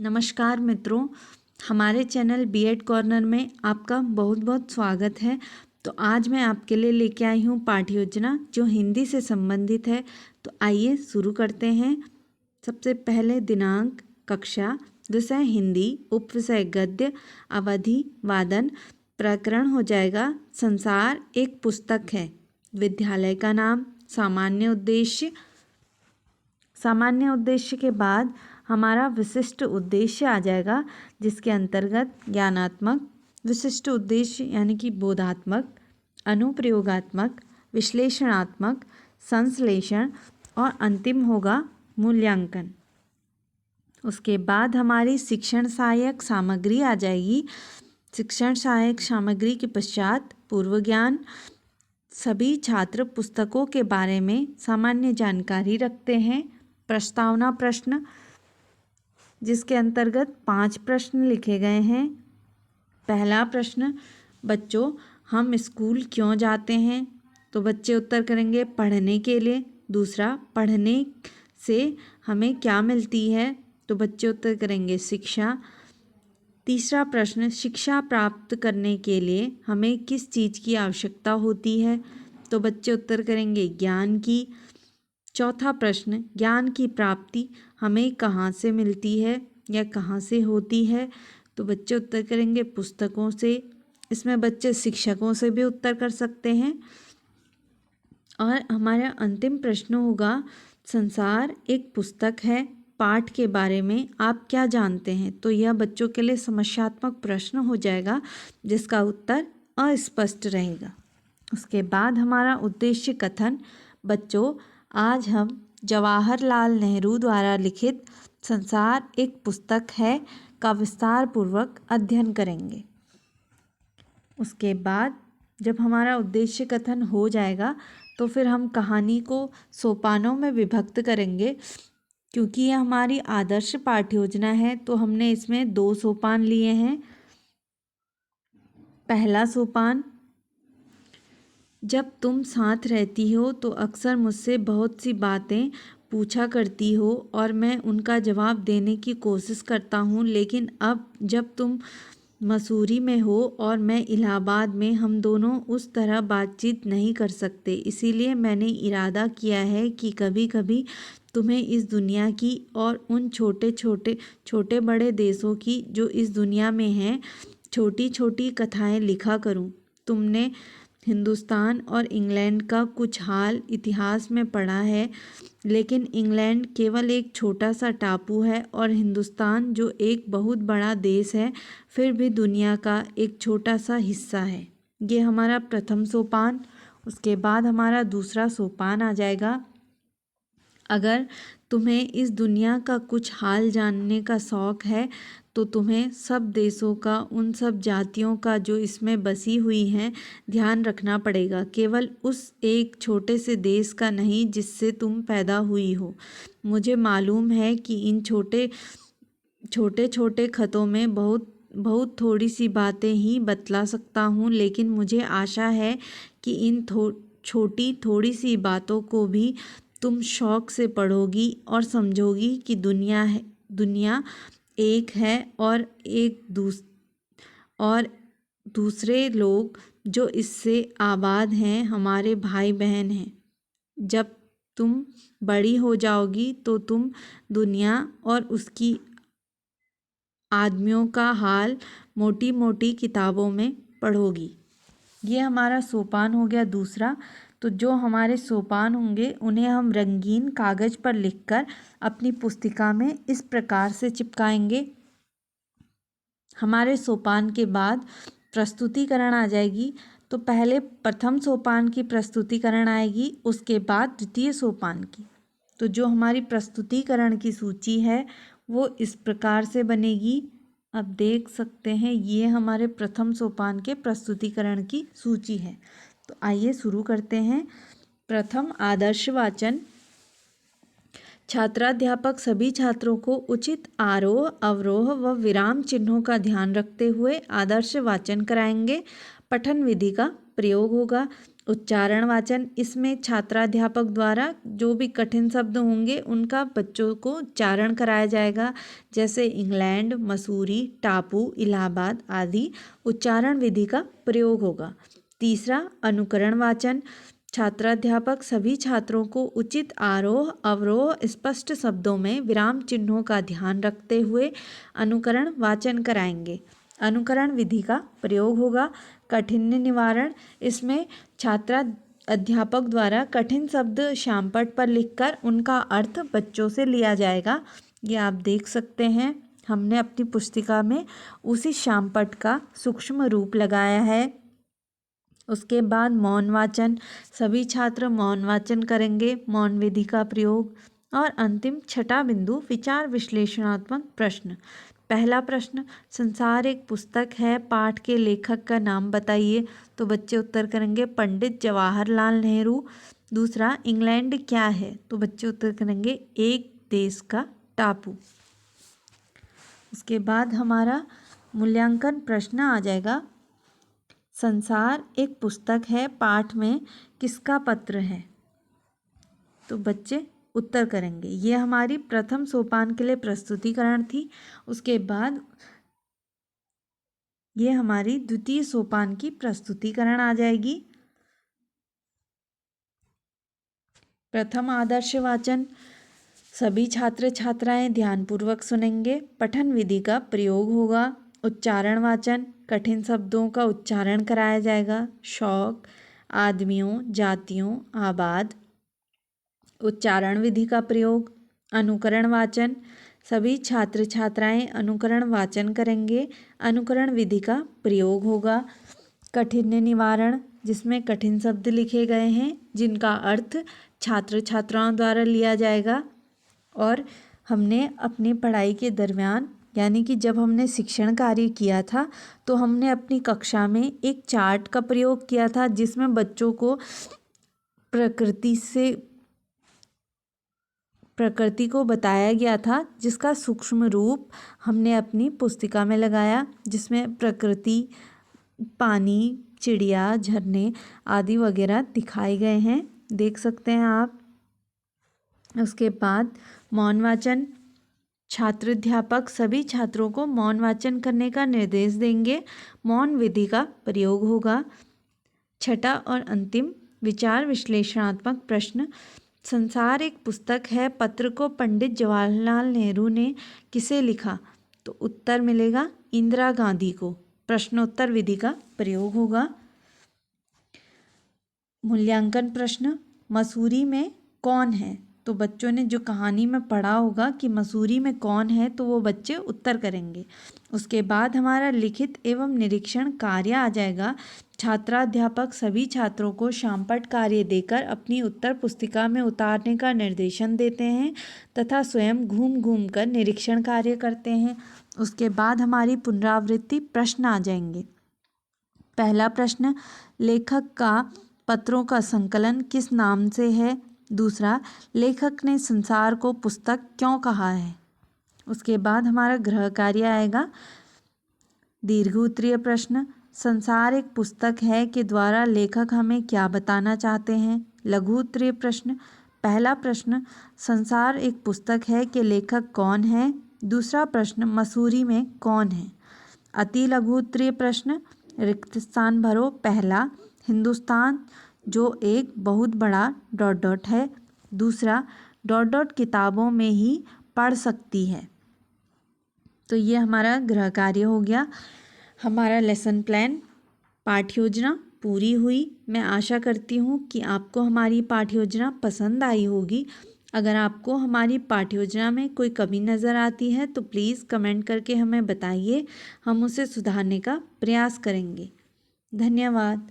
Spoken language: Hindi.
नमस्कार मित्रों, हमारे चैनल बीएड कॉर्नर में आपका बहुत बहुत स्वागत है। तो आज मैं आपके लिए लेके आई हूँ पाठ्य योजना जो हिंदी से संबंधित है। तो आइए शुरू करते हैं। सबसे पहले दिनांक, कक्षा, विषय हिंदी, उपविषय गद्य, अवधि वादन, प्रकरण हो जाएगा संसार एक पुस्तक है। विद्यालय का नाम, सामान्य उद्देश्य। सामान्य उद्देश्य के बाद हमारा विशिष्ट उद्देश्य आ जाएगा, जिसके अंतर्गत ज्ञानात्मक, विशिष्ट उद्देश्य यानी कि बोधात्मक, अनुप्रयोगात्मक, विश्लेषणात्मक, संश्लेषण और अंतिम होगा मूल्यांकन। उसके बाद हमारी शिक्षण सहायक सामग्री आ जाएगी। शिक्षण सहायक सामग्री के पश्चात पूर्व ज्ञान। सभी छात्र पुस्तकों के बारे में सामान्य जानकारी रखते हैं। प्रस्तावना प्रश्न, जिसके अंतर्गत 5 प्रश्न लिखे गए हैं। पहला प्रश्न, बच्चों हम स्कूल क्यों जाते हैं? तो बच्चे उत्तर करेंगे पढ़ने के लिए। दूसरा, पढ़ने से हमें क्या मिलती है? तो बच्चे उत्तर करेंगे शिक्षा। तीसरा प्रश्न, शिक्षा प्राप्त करने के लिए हमें किस चीज़ की आवश्यकता होती है? तो बच्चे उत्तर करेंगे ज्ञान की। चौथा प्रश्न, ज्ञान की प्राप्ति हमें कहाँ से मिलती है या कहाँ से होती है? तो बच्चे उत्तर करेंगे पुस्तकों से। इसमें बच्चे शिक्षकों से भी उत्तर कर सकते हैं। और हमारा अंतिम प्रश्न होगा संसार एक पुस्तक है, पाठ के बारे में आप क्या जानते हैं? तो यह बच्चों के लिए समस्यात्मक प्रश्न हो जाएगा, जिसका उत्तर अस्पष्ट रहेगा। उसके बाद हमारा उद्देश्य कथन, बच्चों आज हम जवाहरलाल नेहरू द्वारा लिखित संसार एक पुस्तक है का विस्तार पूर्वक अध्ययन करेंगे। उसके बाद जब हमारा उद्देश्य कथन हो जाएगा तो फिर हम कहानी को सोपानों में विभक्त करेंगे। क्योंकि यह हमारी आदर्श पाठ्य योजना है तो हमने इसमें 2 सोपान लिए हैं। पहला सोपान, जब तुम साथ रहती हो तो अक्सर मुझसे बहुत सी बातें पूछा करती हो और मैं उनका जवाब देने की कोशिश करता हूँ, लेकिन अब जब तुम मसूरी में हो और मैं इलाहाबाद में, हम दोनों उस तरह बातचीत नहीं कर सकते। इसीलिए मैंने इरादा किया है कि कभी कभी तुम्हें इस दुनिया की और उन छोटे बड़े देशों की जो इस दुनिया में हैं छोटी छोटी कथाएं लिखा करूं। तुमने हिंदुस्तान और इंग्लैंड का कुछ हाल इतिहास में पढ़ा है, लेकिन इंग्लैंड केवल एक छोटा सा टापू है और हिंदुस्तान जो एक बहुत बड़ा देश है फिर भी दुनिया का एक छोटा सा हिस्सा है। ये हमारा प्रथम सोपान। उसके बाद हमारा दूसरा सोपान आ जाएगा, अगर तुम्हें इस दुनिया का कुछ हाल जानने का शौक़ है तो तुम्हें सब देशों का, उन सब जातियों का जो इसमें बसी हुई हैं ध्यान रखना पड़ेगा, केवल उस एक छोटे से देश का नहीं जिससे तुम पैदा हुई हो। मुझे मालूम है कि इन छोटे खतों में बहुत थोड़ी सी बातें ही बतला सकता हूँ, लेकिन मुझे आशा है कि इन थोड़ी सी बातों को भी तुम शौक़ से पढ़ोगी और समझोगी कि दुनिया एक है और दूसरे लोग जो इससे आबाद हैं हमारे भाई बहन हैं। जब तुम बड़ी हो जाओगी तो तुम दुनिया और उसकी आदमियों का हाल मोटी मोटी किताबों में पढ़ोगी। ये हमारा सोपान हो गया दूसरा। तो जो हमारे सोपान होंगे उन्हें हम रंगीन कागज़ पर लिखकर अपनी पुस्तिका में इस प्रकार से चिपकाएंगे। हमारे सोपान के बाद प्रस्तुतिकरण आ जाएगी। तो पहले प्रथम सोपान की प्रस्तुतिकरण आएगी, उसके बाद द्वितीय सोपान की। तो जो हमारी प्रस्तुतिकरण की सूची है वो इस प्रकार से बनेगी। अब देख सकते हैं ये हमारे प्रथम सोपान के प्रस्तुतिकरण की सूची है। तो आइए शुरू करते हैं। प्रथम, आदर्श वाचन। छात्राध्यापक सभी छात्रों को उचित आरोह, अवरोह व विराम चिन्हों का ध्यान रखते हुए आदर्श वाचन कराएंगे। पठन विधि का प्रयोग होगा। उच्चारण वाचन, इसमें छात्राध्यापक द्वारा जो भी कठिन शब्द होंगे उनका बच्चों को उच्चारण कराया जाएगा, जैसे इंग्लैंड, मसूरी, टापू, इलाहाबाद आदि उच्चारण विधि का प्रयोग होगा। तीसरा, अनुकरण वाचन, छात्राध्यापक सभी छात्रों को उचित आरोह अवरोह स्पष्ट शब्दों में विराम चिन्हों का ध्यान रखते हुए अनुकरण वाचन कराएंगे। अनुकरण विधि का प्रयोग होगा। कठिन निवारण, इसमें छात्रा अध्यापक द्वारा कठिन शब्द श्यामपट्ट पर लिखकर उनका अर्थ बच्चों से लिया जाएगा। ये आप देख सकते हैं, हमने अपनी पुस्तिका में उसी श्यामपट्ट का सूक्ष्म रूप लगाया है। उसके बाद मौन वाचन, सभी छात्र मौन वाचन करेंगे, मौन विधि का प्रयोग। और अंतिम छठा बिंदु, विचार विश्लेषणात्मक प्रश्न। पहला प्रश्न, संसार एक पुस्तक है, पाठ के लेखक का नाम बताइए। तो बच्चे उत्तर करेंगे पंडित जवाहरलाल नेहरू। दूसरा, इंग्लैंड क्या है? तो बच्चे उत्तर करेंगे एक देश का टापू। उसके बाद हमारा मूल्यांकन प्रश्न आ जाएगा, संसार एक पुस्तक है, पाठ में किसका पत्र है? तो बच्चे उत्तर करेंगे। ये हमारी प्रथम सोपान के लिए प्रस्तुतिकरण थी। उसके बाद ये हमारी द्वितीय सोपान की प्रस्तुतिकरण आ जाएगी। प्रथम आदर्श वाचन, सभी छात्र छात्राएं ध्यानपूर्वक सुनेंगे, पठन विधि का प्रयोग होगा। उच्चारण वाचन, कठिन शब्दों का उच्चारण कराया जाएगा। शौक, आदमियों, जातियों, आबाद, उच्चारण विधि का प्रयोग। अनुकरण वाचन, सभी छात्र छात्राएं अनुकरण वाचन करेंगे, अनुकरण विधि का प्रयोग होगा। कठिन निवारण, जिसमें कठिन शब्द लिखे गए हैं जिनका अर्थ छात्र छात्राओं द्वारा लिया जाएगा। और हमने अपनी पढ़ाई के दरमियान, यानी कि जब हमने शिक्षण कार्य किया था, तो हमने अपनी कक्षा में एक चार्ट का प्रयोग किया था जिसमें बच्चों को प्रकृति को बताया गया था, जिसका सूक्ष्म रूप हमने अपनी पुस्तिका में लगाया, जिसमें प्रकृति, पानी, चिड़िया, झरने आदि वगैरह दिखाए गए हैं, देख सकते हैं आप। उसके बाद मौन वाचन, छात्राध्यापक सभी छात्रों को मौन वाचन करने का निर्देश देंगे, मौन विधि का प्रयोग होगा। छठा और अंतिम, विचार विश्लेषणात्मक प्रश्न, संसार एक पुस्तक है, पत्र को पंडित जवाहरलाल नेहरू ने किसे लिखा? तो उत्तर मिलेगा इंदिरा गांधी को। प्रश्नोत्तर विधि का प्रयोग होगा। मूल्यांकन प्रश्न, मसूरी में कौन है? तो बच्चों ने जो कहानी में पढ़ा होगा कि मसूरी में कौन है, तो वो बच्चे उत्तर करेंगे। उसके बाद हमारा लिखित एवं निरीक्षण कार्य आ जाएगा। छात्राध्यापक सभी छात्रों को श्यामपट्ट कार्य देकर अपनी उत्तर पुस्तिका में उतारने का निर्देशन देते हैं तथा स्वयं घूम घूम कर निरीक्षण कार्य करते हैं। उसके बाद हमारी पुनरावृत्ति प्रश्न आ जाएंगे। पहला प्रश्न, लेखक का पत्रों का संकलन किस नाम से है? दूसरा, लेखक ने संसार को पुस्तक क्यों कहा है? उसके बाद हमारा गृह कार्य आएगा। दीर्घ उत्तरीय प्रश्न, संसार एक पुस्तक है के द्वारा लेखक हमें क्या बताना चाहते हैं? लघु उत्तरीय प्रश्न, पहला प्रश्न, संसार एक पुस्तक है के लेखक कौन है? दूसरा प्रश्न, मसूरी में कौन है? अति लघु उत्तरीय प्रश्न, रिक्त स्थान भरो। पहला, हिंदुस्तान जो एक बहुत बड़ा ... है। दूसरा, ... किताबों में ही पढ़ सकती है। तो ये हमारा गृह कार्य हो गया। हमारा लेसन प्लान, पाठ योजना पूरी हुई। मैं आशा करती हूँ कि आपको हमारी पाठ योजना पसंद आई होगी। अगर आपको हमारी पाठ योजना में कोई कमी नज़र आती है तो प्लीज़ कमेंट करके हमें बताइए, हम उसे सुधारने का प्रयास करेंगे। धन्यवाद।